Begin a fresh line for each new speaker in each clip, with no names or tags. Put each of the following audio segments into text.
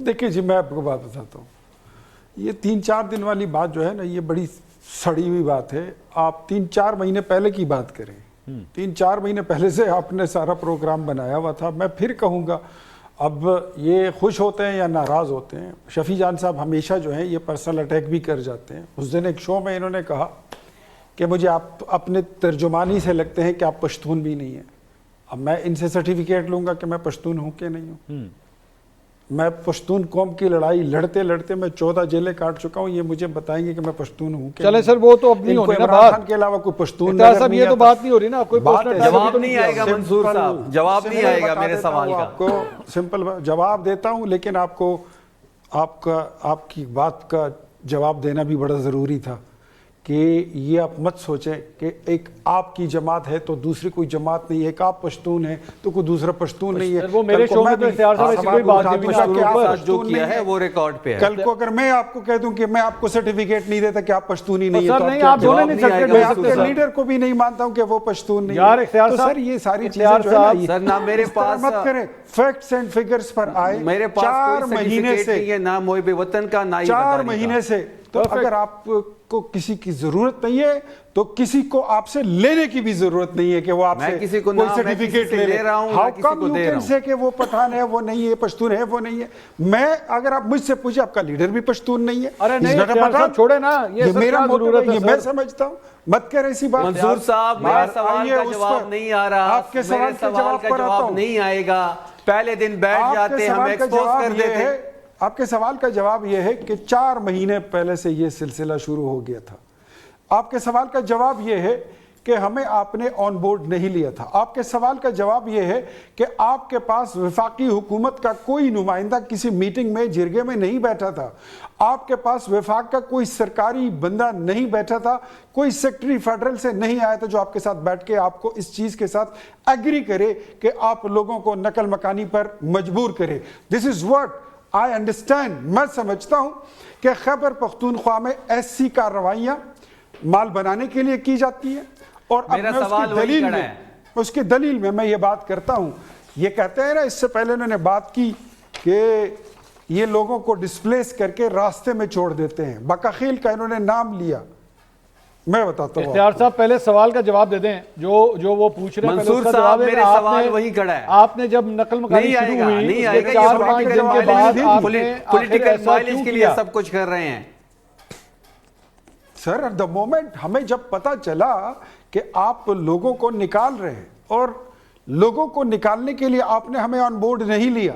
دیکھیں جی میں آپ کو بات بتاتا ہوں, یہ 3-4 دن والی بات جو ہے نا یہ بڑی سڑی ہوئی بات ہے. آپ 3-4 مہینے پہلے کی بات کریں, 3-4 مہینے پہلے سے آپ نے سارا پروگرام بنایا ہوا تھا. میں پھر کہوں گا اب یہ خوش ہوتے ہیں یا ناراض ہوتے ہیں, شفیع جان صاحب ہمیشہ جو ہیں یہ پرسنل اٹیک بھی کر جاتے ہیں. اس دن ایک شو میں انہوں نے کہا کہ مجھے آپ اپنے ترجمانی سے لگتے ہیں کہ آپ پشتون بھی نہیں ہیں. اب میں ان سے سرٹیفکیٹ لوں گا کہ میں پشتون ہوں کہ نہیں ہوں. میں پشتون قوم کی لڑائی لڑتے لڑتے میں 14 جیلیں کاٹ چکا ہوں, یہ مجھے بتائیں گے کہ میں پشتون ہوں کہ
چلے سر وہ تو اب نہیں ہونی نا
عمران خان کے علاوہ کوئی پشتون نظر نہیں
یہ تو بات نہیں ہو رہی نا, کوئی
جواب نہیں آئے گا منصور صاحب, جواب نہیں آئے گا میرے سوال کا.
آپ کو سمپل جواب دیتا ہوں, لیکن آپ کو آپ کی بات کا جواب دینا بھی بڑا ضروری تھا کہ یہ آپ مت سوچیں کہ ایک آپ کی جماعت ہے تو دوسری کوئی جماعت نہیں ہے, ایک آپ پشتون ہیں تو کوئی دوسرا پشتون نہیں ہے.
وہ میرے شو میں تو اختیار صاحب ایسی کوئی بات نہیں,
جو کیا ہے وہ ریکارڈ پہ ہے.
کل کو اگر میں آپ کو کہہ دوں کہ میں آپ کو سرٹیفکیٹ نہیں دیتا کہ آپ پشتون ہی نہیں
ہے, آپ بولے نہیں سکتے,
میں آپ کے لیڈر کو بھی نہیں مانتا ہوں کہ وہ پشتون نہیں ہے. تو سر یہ ساری چیزیں جو ہے
سر نہ میرے پاس
مت کریں, فیکٹس اینڈ فگرز پر آئے.
میرے پاس
4 مہینے سے
نہ محب وطن کا نہ
4 مہینے سے, تو اگر آپ کو کسی کی ضرورت نہیں ہے تو کسی کو آپ سے لینے کی بھی ضرورت نہیں ہے کہ وہ آپ سے کوئی سرٹیفکیٹ لے رہا ہوں. How come you can say کہ وہ پٹھان ہے وہ نہیں ہے, پشتون ہے وہ نہیں ہے. میں اگر آپ مجھ سے پوچھیں آپ کا لیڈر بھی پشتون نہیں ہے.
ارے نہیں چھوڑے نا,
یہ میرا ضرورت ہے, یہ میں سمجھتا ہوں. مت کریں ایسی بات.
منصور صاحب میرے سوال کا جواب نہیں آ رہا,
آپ کے سوال کا
جواب نہیں آئے گا. پہلے دن بیٹھ جاتے ہیں, ہم ایکسپوز کر دیتے ہیں.
آپ کے سوال کا جواب یہ ہے کہ 4 مہینے پہلے سے یہ سلسلہ شروع ہو گیا تھا. آپ کے سوال کا جواب یہ ہے کہ ہمیں آپ نے آن بورڈ نہیں لیا تھا. آپ کے سوال کا جواب یہ ہے کہ آپ کے پاس وفاقی حکومت کا کوئی نمائندہ کسی میٹنگ میں جرگے میں نہیں بیٹھا تھا. آپ کے پاس وفاق کا کوئی سرکاری بندہ نہیں بیٹھا تھا, کوئی سیکٹری فیڈرل سے نہیں آیا تھا جو آپ کے ساتھ بیٹھ کے آپ کو اس چیز کے ساتھ ایگری کرے کہ آپ لوگوں کو نقل مکانی پر مجبور کرے. دس از واٹ I understand. میں سمجھتا ہوں کہ خیبر پختونخوا میں ایسی کارروائیاں مال بنانے کے لیے کی جاتی ہیں, اور اس کی دلیل میں یہ بات کرتا ہوں. یہ کہتے ہیں نا, اس سے پہلے انہوں نے بات کی کہ یہ لوگوں کو ڈسپلیس کر کے راستے میں چھوڑ دیتے ہیں. بکاخیل کا انہوں نے نام لیا. میں بتاتا ہوں
اختیار صاحب پہلے سوال کا جواب دے دیں جو وہ پوچھ رہے ہیں.
منصور صاحب میرے سوال وہی کھڑا ہے.
آپ نے جب نقل مکانی شروع ہوئی
نہیں آئے گا, 4-5 دن کے بعد پولیٹیکل مائلیج کے لیے سب کچھ کر رہے ہیں.
سر ایٹ دا مومنٹ ہمیں جب پتا چلا کہ آپ لوگوں کو نکال رہے ہیں, اور لوگوں کو نکالنے کے لیے آپ نے ہمیں آن بورڈ نہیں لیا,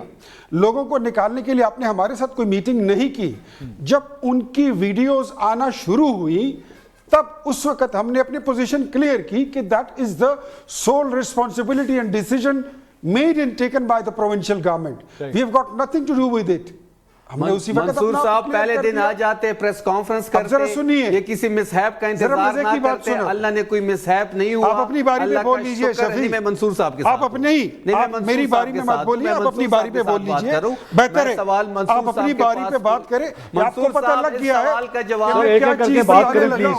لوگوں کو نکالنے کے لیے آپ نے ہمارے ساتھ کوئی میٹنگ نہیں کی, جب ان کی ویڈیوز آنا شروع ہوئی تب اس وقت ہم نے اپنی پوزیشن کلیئر کی کہ that is the sole responsibility and decision made and taken by the provincial government. We have got nothing to do with it.
Mansoor sahab پہلے دن آ جاتے, پریس کانفرنس کرتے, یہ کسی مسہیپ کا انتظار نہ کرتے. اللہ نے کوئی مسہیپ نہیں ہوا.
آپ اپنی باری پہ بول لیجئے شفیع.
میں منصور صاحب کے ساتھ,
آپ اپنی میری باری میں مت بولیے, آپ اپنی باری پہ بول لیجئے, بہتر ہے آپ اپنی باری پہ بات کریں. آپ کو پتہ لگ گیا ہے
سوال کا جواب
کیا چیز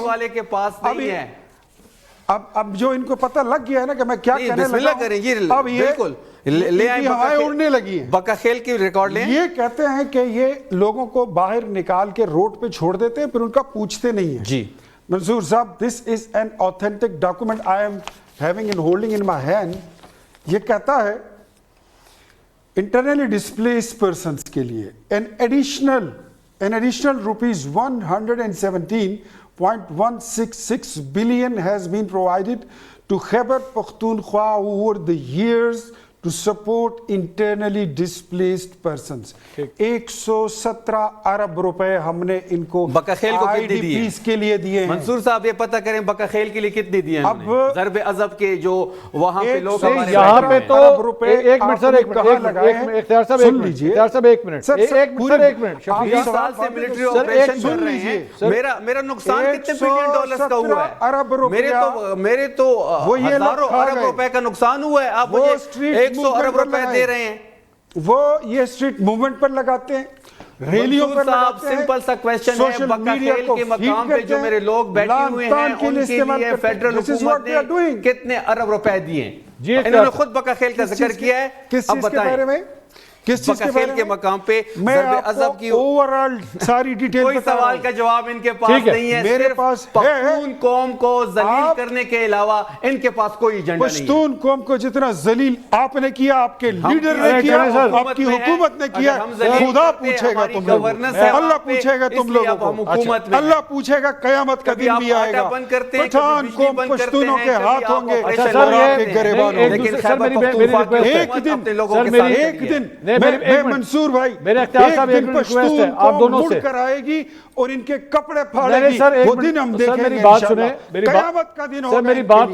والے کے پاس نہیں ہے.
اب جو ان کو پتہ لگ گیا ہے نا کہ میں کیا کہنے
لگا ہوں, اب یہ بالکل لے آئیں,
ہوائیں اڑنے لگی ہیں.
بکاخیل کی ریکارڈ لیں.
یہ کہتے ہیں کہ یہ لوگوں کو باہر نکال کے روڈ پہ چھوڑ دیتے ہیں, پھر ان کا پوچھتے نہیں ہیں.
جی
منصور صاحب, this is an authentic document I am having and holding in my hand. یہ کہتا ہے internally displaced persons کے لیے an additional rupees 117.166 billion has been provided to Khyber Pakhtunkhwa over the years to support internally displaced persons. 117 ارب روپے ہم نے ان کو
بکاخیل کو کتنے دیے
کے لیے دیے ہیں.
منصور صاحب یہ پتہ کریں بکاخیل کے لیے کتنے دیے ہیں. اب ضرب عذب کے جو وہاں پہ لوگ ہمارے
یہاں پہ تو ایک منٹ سر, اختیار صاحب ایک منٹ, اختیار صاحب ایک منٹ, ایک منٹ.
20 سال سے ملٹری آپریشن کر رہے ہیں. میرا نقصان کتنے بلین ڈالرز کا ہوا ہے. میرے تو ہزاروں ارب روپے کا نقصان ہوا ہے. آپ مجھے 100 ارب روپے دے رہے ہیں.
وہ یہ اسٹریٹ موومنٹ پر لگاتے ہیں, ریلیوں پر لگاتے ہیں.
سمپل سا کویسچن ہے, بکاخیل کے مقام پہ جو میرے لوگ بیٹھے ہوئے ہیں ان کے لیے فیڈرل حکومت نے کتنے ارب روپے دیے ہیں. انہوں نے خود بکاخیل کا ذکر کیا ہے.
کس چیز کے بارے میں؟ کس چیز کے
بکھیل کے مقام پہ ضرب عضب کی
اوورال ساری ڈیٹیل
کوئی سوال کا جواب ان کے پاس نہیں ہے،
میرے
صرف
پاس
پختون قوم کو ذلیل کرنے کے علاوہ ان کے پاس کوئی ایجنڈا نہیں ہے۔
پشتون قوم کو جتنا ذلیل آپ نے کیا، آپ کے لیڈر نے کیا، آپ کی حکومت نے کیا، خدا پوچھے گا تم لوگوں کو، اللہ پوچھے گا تم لوگوں کو، اللہ پوچھے گا، قیامت کا دن بھی آئے گا، پٹھان قوم پشتونوں کے ہاتھ ہوں گے اور آپ کے گریبان ہوں گے۔ ایک دن میں منصور بھائی، ایک دن پشتون قوم مڑ کر آئے گی اور ان کے کپڑے پھاڑے گی، وہ دن ہم دیکھیں گے انشاءاللہ، قیامت کا دن ہوگا۔